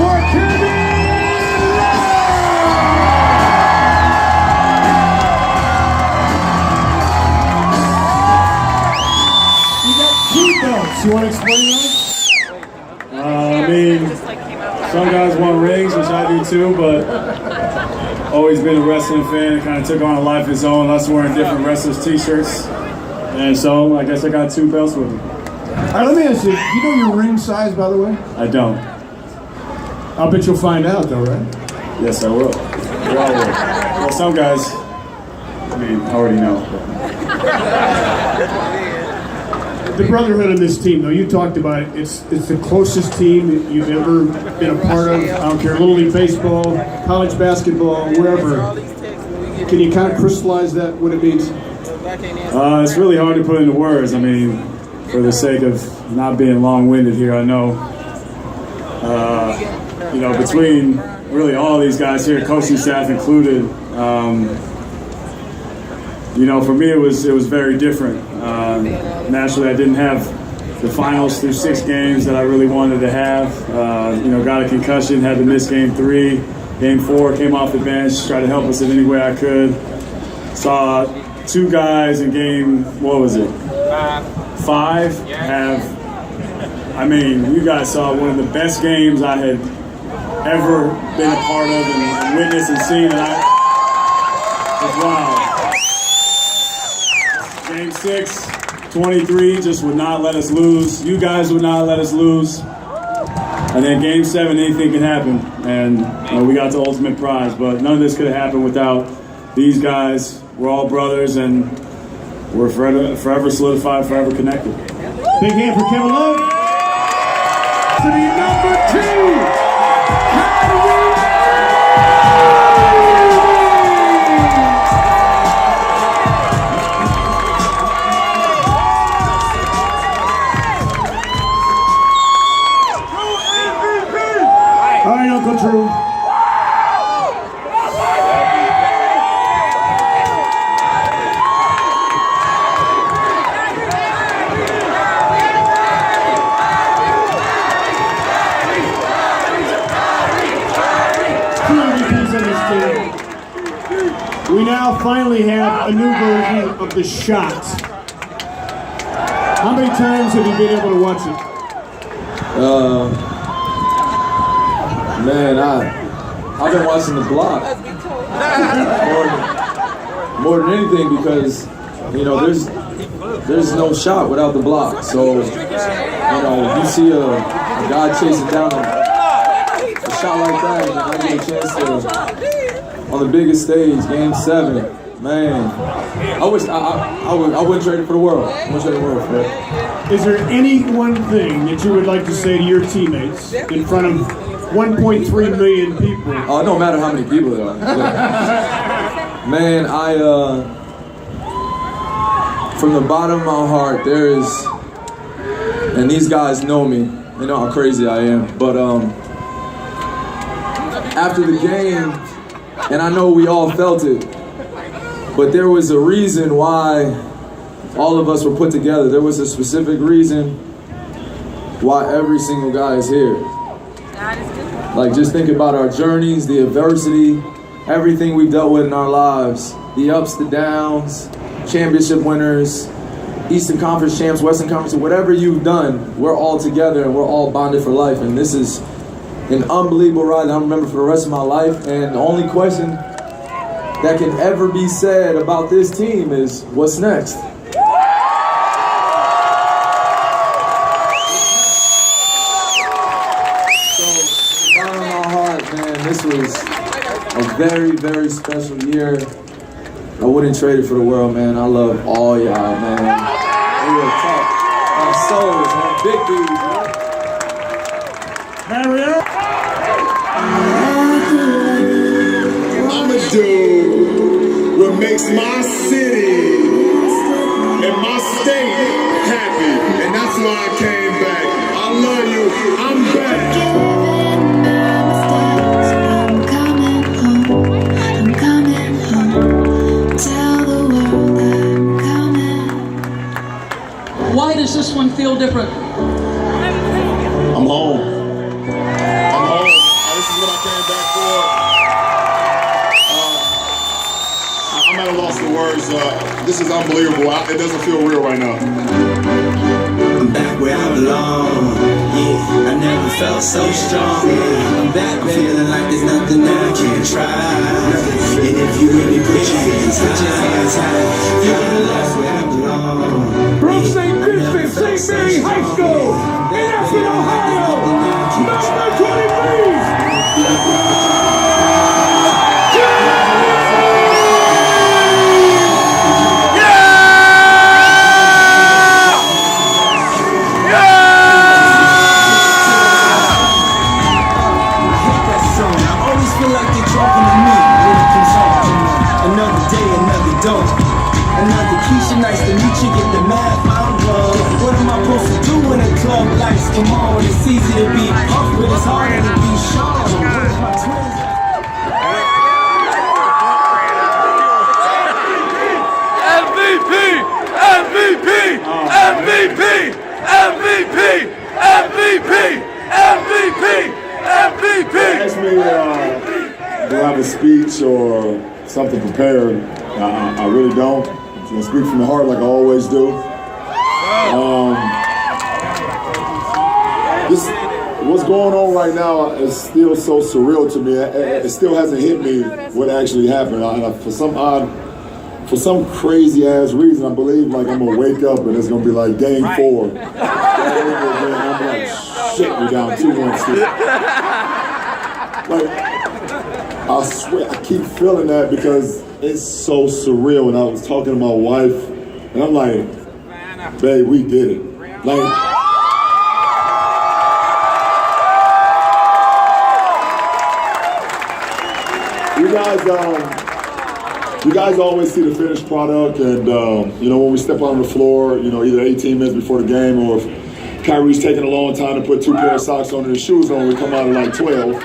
for Kevin. You got 2 belts. You want to explain those? I mean, some guys want rings, which I do too, but always been a wrestling fan. It kind of took on a life of its own. Us wearing different wrestlers' t-shirts. And so I guess I got 2 belts with me. All right, let me ask you, do you know your ring size, by the way? I don't. I'll bet you'll find out, though, right? Yes, I will. We all will. Well, some guys, I mean, I already know. The brotherhood of this team, though, you talked about it. It's the closest team that you've ever been a part of. I don't care, Little League Baseball, college basketball, wherever. Can you kind of crystallize that, what it means? It's really hard to put into words. I mean, for the sake of not being long-winded here, I know, you know, between really all these guys here, coaching staff included, you know, for me it was very different. Naturally, I didn't have the finals through 6 games that I really wanted to have. You know, got a concussion, had to miss game 3. Game 4, came off the bench, tried to help us in any way I could. Saw 2 guys in game, what was it? 5 have, I mean, you guys saw one of the best games I had ever been a part of and witnessed and seen, and it was wild. Game 6, 23, just would not let us lose. You guys would not let us lose. And then game 7, anything can happen. And you know, we got the ultimate prize, but none of this could have happened without these guys. We're all brothers, and we're forever solidified, forever connected. Big hand for Kevin Love. To the number 2. All right, Uncle Drew. We now finally have a new version of the shot. How many times have you been able to watch it? Man, I've been watching the block more than anything because, you know, there's no shot without the block. So, you know, you see a guy chasing down a shot like that, and I get a chance to, on the biggest stage, game 7, man, I wouldn't trade it for the world. I wouldn't trade the world for it. Is there any one thing that you would like to say to your teammates in front of 1.3 million people? Oh, no matter how many people there are. Man, from the bottom of my heart, there is, and these guys know me, they know how crazy I am, but after the game, and I know we all felt it, but there was a reason why all of us were put together. There was a specific reason why every single guy is here. Like, just think about our journeys, the adversity, everything we've dealt with in our lives, the ups, the downs, championship winners, Eastern Conference champs, Western Conference, whatever you've done, we're all together and we're all bonded for life. And this is an unbelievable ride that I'll remember for the rest of my life. And the only question that can ever be said about this team is, what's next? This was a very, very special year. I wouldn't trade it for the world, man. I love all y'all, man. Real talk. My souls, man. Big dudes, man. Mario? I'ma do what makes my city and my state happy. And that's why I came back. I love you. I'm back. Why does this one feel different? I'm home. I'm home. it doesn't feel real right now. I'm back where I belong. Yeah, I never felt so strong. I'm back, I'm feeling like there's nothing that I can't try. And if you with me, put your hands high. Feeling lost where I belong. From St. Vincent, St. Mary High School, in Akron, Ohio, number 23. Another Keisha, nice to meet you, get the math out of love. What am I supposed to do when the club lights come on? It's easy to be up, but it's harder to be Sean. Where's my twins? MVP! MVP! MVP! MVP! MVP! MVP! MVP! Ask me do I have a speech or something prepared. I really don't. I'm gonna speak from the heart like I always do. What's going on right now is still so surreal to me. It still hasn't hit me what actually happened. For some crazy ass reason, I believe like I'm gonna wake up and it's gonna be like game 4. And I'm like, shit, we're down 2-1 still. Like, I swear, I keep feeling that because it's so surreal. And I was talking to my wife, and I'm like, babe, we did it. Like, you guys always see the finished product, and when we step on the floor, either 18 minutes before the game, or if Kyrie's taking a long time to put 2 pair of socks on and his shoes on, we come out at like 12.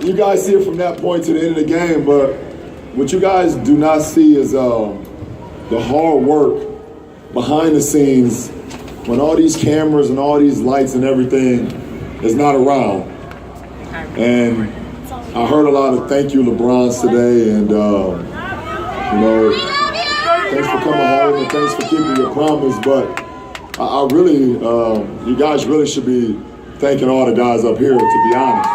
You guys see it from that point to the end of the game, but what you guys do not see is the hard work behind the scenes when all these cameras and all these lights and everything is not around. And I heard a lot of thank you LeBrons today, and thanks for coming home and thanks for keeping your promise, but I really, you guys really should be thanking all the guys up here, to be honest.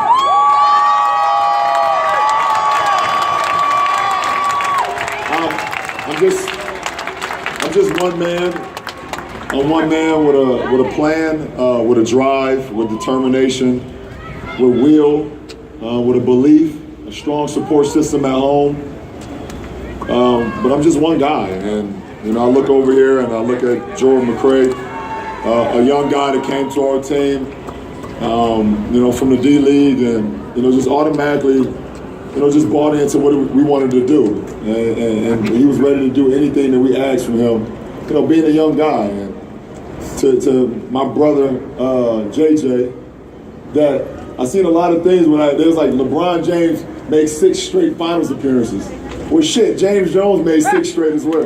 I'm just one man. I'm one man with a plan, with a drive, with determination, with will, with a belief, a strong support system at home. But I'm just one guy, and I look over here and I look at Jordan McCray, a young guy that came to our team, from the D League, and just automatically, just bought into what we wanted to do, and he was ready to do anything that we asked from him. Being a young guy, and to my brother JJ, that I seen a lot of things when there was like LeBron James made 6 straight finals appearances. Well, shit, James Jones made 6 straight as well.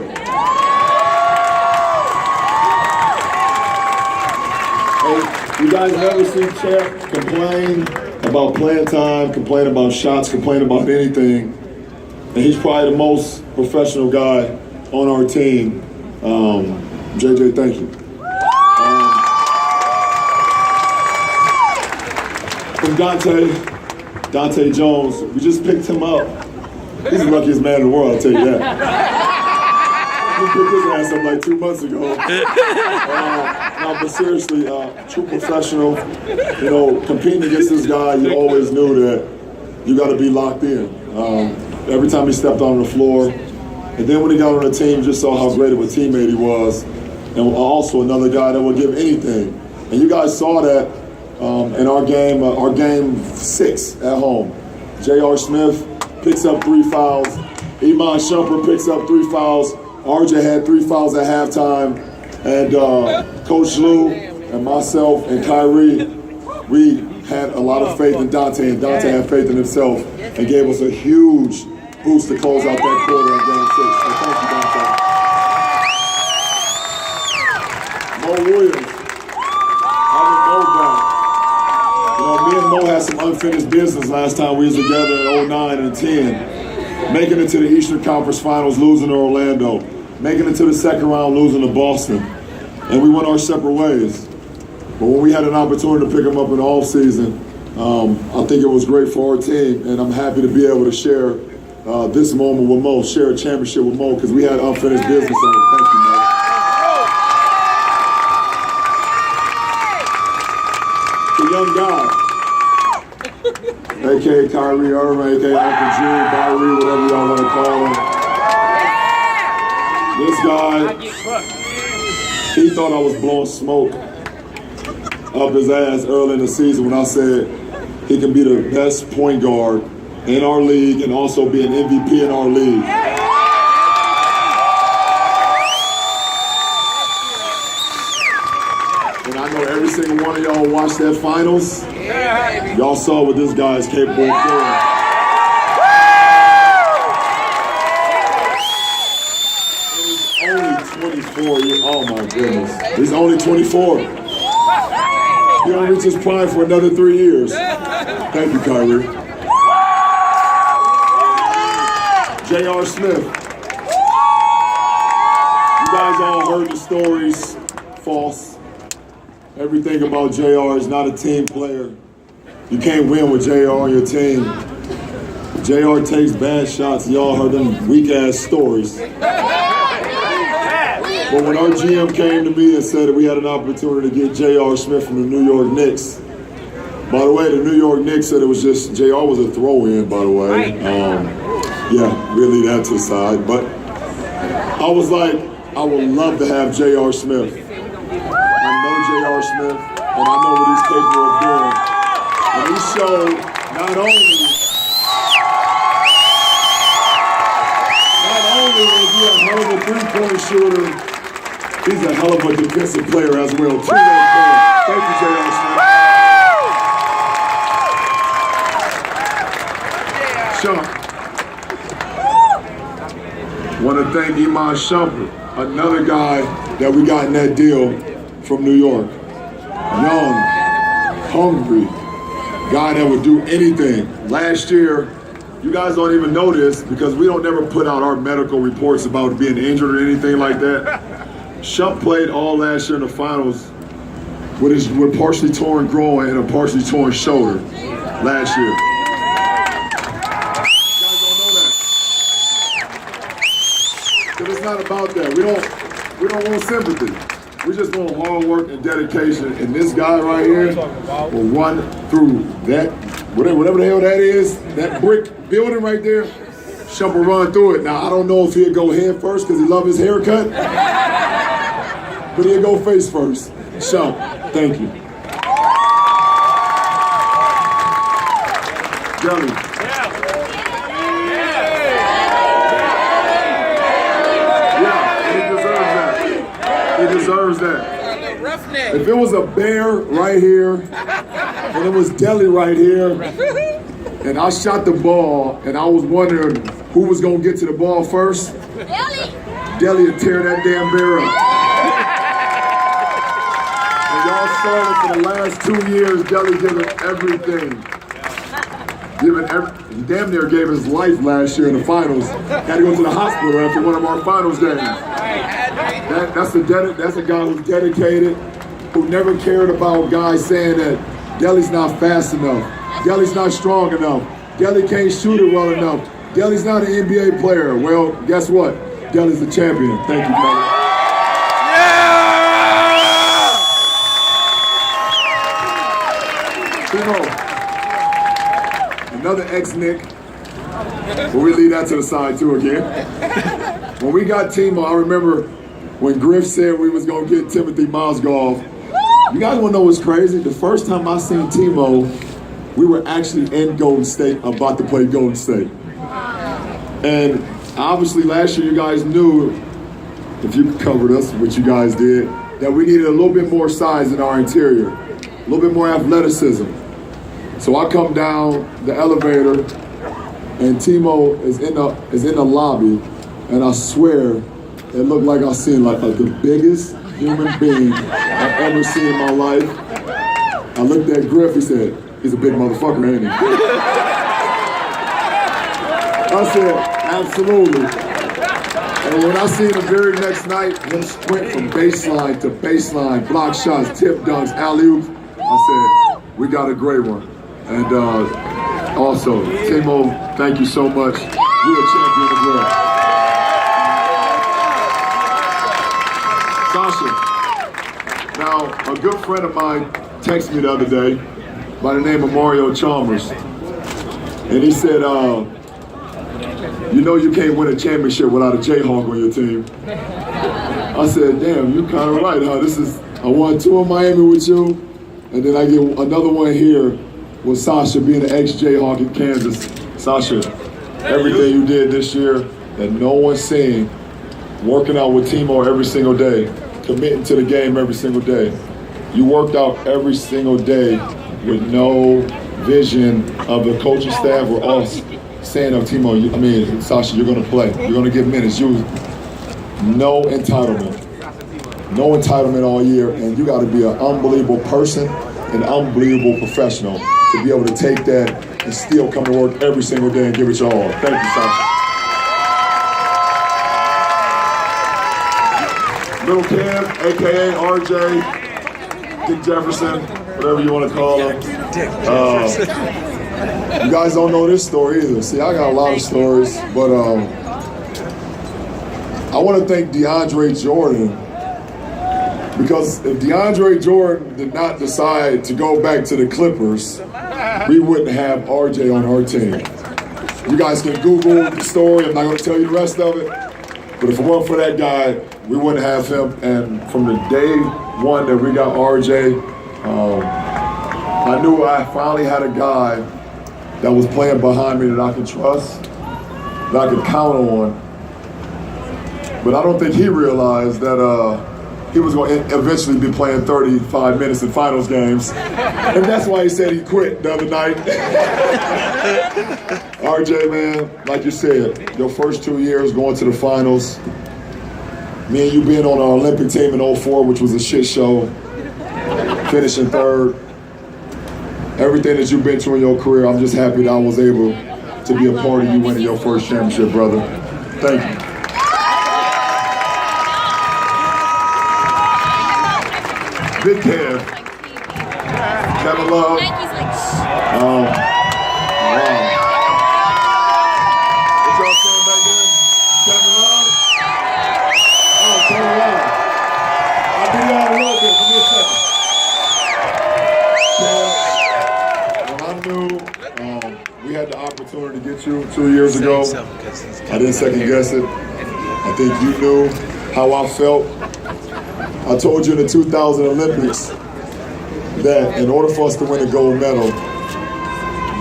And you guys never seen Champ complain about playing time, complain about shots, complain about anything. And he's probably the most professional guy on our team. JJ, thank you. From Dante Jones, we just picked him up. He's the luckiest man in the world, I'll tell you that. We picked his ass up like 2 months ago. No, but seriously, true professional. Competing against this guy, you always knew that you got to be locked in. Every time he stepped on the floor, and then when he got on the team, you just saw how great of a teammate he was, and also another guy that would give anything. And you guys saw that in our game 6 at home. J.R. Smith picks up 3 fouls. Iman Shumpert picks up 3 fouls. RJ had 3 fouls at halftime. And Coach Lou and myself and Kyrie, we had a lot of faith in Dante, and Dante had faith in himself and gave us a huge boost to close out that quarter in game 6. So thank you, Dante. Mo Williams, having Mo back. Me and Mo had some unfinished business last time we was together in 09 and 10. Making it to the Eastern Conference Finals, losing to Orlando. making it to the second round, losing to Boston, and we went our separate ways. But when we had an opportunity to pick him up in the offseason, I think it was great for our team, and I'm happy to be able to share this moment with Mo, share a championship with Mo, because we had unfinished business on it. Thank you, Mo. The young guy, a.k.a. Kyrie Irving, a.k.a. Uncle Drew, Kyrie, whatever y'all want to call him. This guy, he thought I was blowing smoke up his ass early in the season when I said he can be the best point guard in our league and also be an MVP in our league. And I know every single one of y'all watched that finals. Y'all saw what this guy is capable of doing. He's only 24 oh my goodness. He's only 24. He only reach his prime for another 3 years. Thank you, Kyrie. J.R. Smith. You guys all heard the stories. False. Everything about J.R. is not a team player. You can't win with J.R. on your team. J.R. takes bad shots. Y'all heard them weak-ass stories. But when our GM came to me and said that we had an opportunity to get J.R. Smith from the New York Knicks, by the way, the New York Knicks said it was just, J.R. was a throw-in, by the way. Yeah, we'll leave that to the side. But I was like, I would love to have J.R. Smith. I know J.R. Smith, and I know what he's capable of doing. And he showed not only is he a hell of a three-point shooter, he's a hell of a defensive player as well, too. Thank you, J.R. Smith. Shump. Want to thank Iman Shumpert, another guy that we got in that deal from New York. Young, hungry, guy that would do anything. Last year, you guys don't even know this because we don't never put out our medical reports about being injured or anything like that. Shump played all last year in the finals with partially torn groin and a partially torn shoulder last year. You guys don't know that. Because it's not about that. We don't want sympathy. We just want hard work and dedication. And this guy right here will run through that, whatever the hell that is, that brick building right there. Shump will run through it. Now, I don't know if he'll go head first because he loves his haircut, but he'll go face first. Shump, thank you. Jelly. He deserves that. If it was a bear right here, and it was Deli right here, and I shot the ball, and I was wondering who was going to get to the ball first, Deli would tear that damn bear up. And y'all saw it for the last 2 years, Deli giving everything. He damn near gave his life last year in the finals. Had to go to the hospital after one of our finals games. That's a guy who's dedicated, who never cared about guys saying that Deli's not fast enough, Deli's not strong enough, Deli can't shoot it well enough, Deli's not an NBA player. Well, guess what? Deli's the champion. Thank you, brother. Another ex-Nick, but we leave that to the side too again. When we got Timo, I remember when Griff said we was gonna get Timothy Mozgov. You guys wanna know what's crazy? The first time I seen Timo, we were actually in Golden State, about to play Golden State. And obviously last year you guys knew, if you covered us, which you guys did, that we needed a little bit more size in our interior, a little bit more athleticism. So I come down the elevator, and Timo is in the lobby, and I swear it looked like I seen like the biggest human being I've ever seen in my life. I looked at Griff. He said, "He's a big motherfucker, ain't he?" I said, "Absolutely." And when I seen the very next night, him sprint from baseline to baseline, block shots, tip dunks, alley-oops, I said, we got a great one. And also, Timo, thank you so much. You're a champion as well. Sasha, now a good friend of mine texted me the other day by the name of Mario Chalmers. And he said, you know you can't win a championship without a Jayhawk on your team. I said, damn, you kind of right, huh? I won 2 in Miami with you, and then I get another one here with Sasha being an ex-Jayhawk in Kansas. Sasha, everything you did this year that no one's seen, working out with Timo every single day, committing to the game every single day. You worked out every single day with no vision of the coaching staff or us saying of Timo, Sasha, you're gonna play. You're gonna get minutes. No entitlement. No entitlement all year, and you gotta be an unbelievable person, an unbelievable professional to be able to take that and still come to work every single day and give it your all. Thank you, Sasha. Little Cam, AKA RJ, Dick Jefferson, whatever you want to call him. You guys don't know this story either. See, I got a lot of stories, but I want to thank DeAndre Jordan, because if DeAndre Jordan did not decide to go back to the Clippers, we wouldn't have RJ on our team. You guys can Google the story. I'm not going to tell you the rest of it, but if it weren't for that guy, we wouldn't have him. And from the day one that we got RJ, I knew I finally had a guy that was playing behind me that I could trust, that I could count on. But I don't think he realized that he was going to eventually be playing 35 minutes in finals games. And that's why he said he quit the other night. RJ, man, like you said, your first 2 years going to the finals, me and you being on our Olympic team in 04, which was a shit show, finishing third. Everything that you've been through in your career, I'm just happy that I was able to be a part of you winning your first championship, brother. Thank you. Big Kev. Kevin Love. Wow. What y'all saying back there? Kevin Love? Oh, Kevin Love. I'll be down a little bit. Give me a second. When I knew we had the opportunity to get you 2 years ago, I didn't second guess it. I think you knew how I felt. I told you in the 2000 Olympics that in order for us to win a gold medal,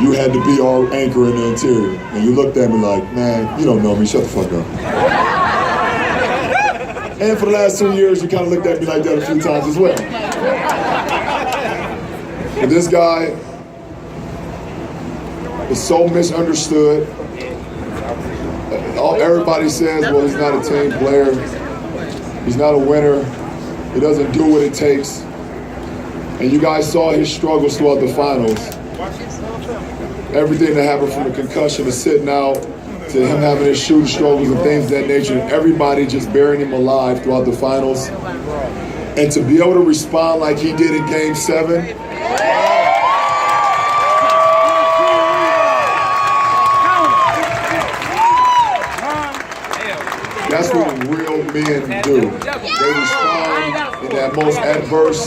you had to be our anchor in the interior. And you looked at me like, man, you don't know me, shut the fuck up. And for the last 2 years, you kind of looked at me like that a few times as well. But this guy is so misunderstood. Everybody says, well, he's not a team player. He's not a winner. He doesn't do what it takes. And you guys saw his struggles throughout the finals. Everything that happened from the concussion to sitting out, to him having his shooting struggles and things of that nature, and everybody just burying him alive throughout the finals. And to be able to respond like he did in Game 7, that's what real men do. They respond in that most adverse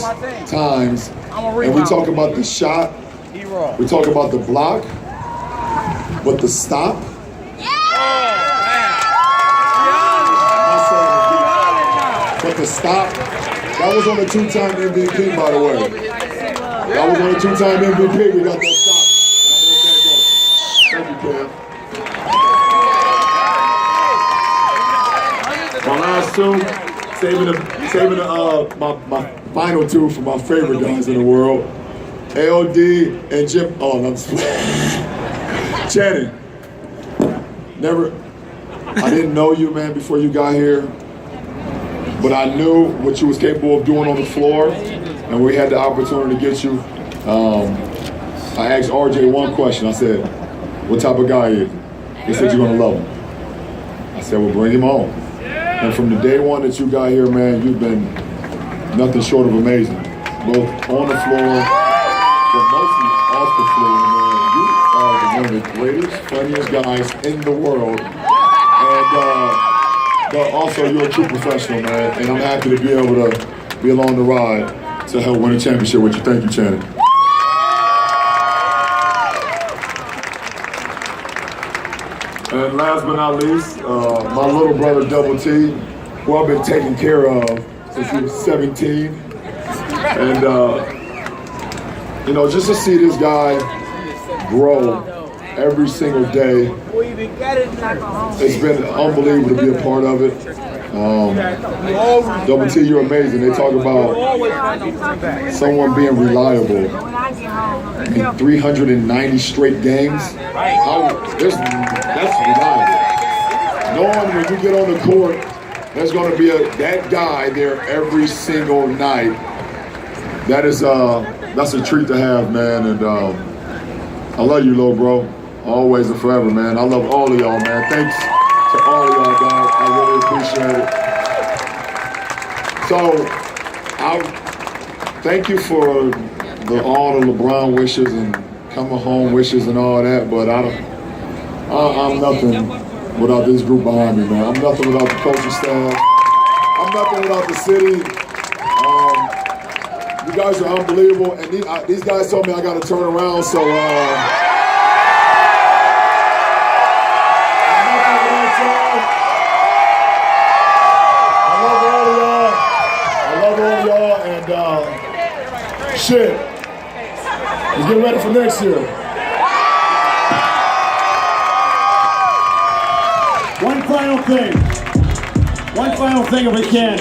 times. And we talk about the shot, we talk about the block, but the stop. But the stop, that was on the 2-time MVP, by the way. That was on the 2-time MVP. We got that stop. Thank you, Kev. My last two, saving my final two for my favorite guys in the world, LD and Jim. Oh, no, Channing. I didn't know you, man, before you got here, but I knew what you was capable of doing on the floor, and we had the opportunity to get you. I asked RJ one question. I said, "What type of guy is he?" He said, "You're gonna love him." I said, "Well, bring him on." And from the day one that you got here, man, you've been nothing short of amazing. Both on the floor, but mostly off the floor, man. You are one of the greatest, funniest guys in the world. And but also, you're a true professional, man. And I'm happy to be able to be along the ride to help win a championship with you. Thank you, Channing. And last but not least, my little brother, Double T, who I've been taking care of since he was 17. And, you know, just to see this guy grow every single day, it's been unbelievable to be a part of it. Double T, you're amazing. They talk about someone being reliable in 390 straight games. That's reliable. Knowing when you get on the court, there's going to be that guy there every single night. That's a treat to have, man. And I love you, little bro. Always and forever, man. I love all of y'all, man. Thanks to all of y'all, guys. I really appreciate it. So, I thank you for all the LeBron wishes and coming home wishes and all that, but I'm nothing without this group behind me, man. I'm nothing without the coaching staff. I'm nothing without the city. You guys are unbelievable, and these guys told me I got to turn around, so I'm nothing without y'all. I love all of y'all. I love all of y'all, and shit. Let's get ready for next year. One final thing if we can.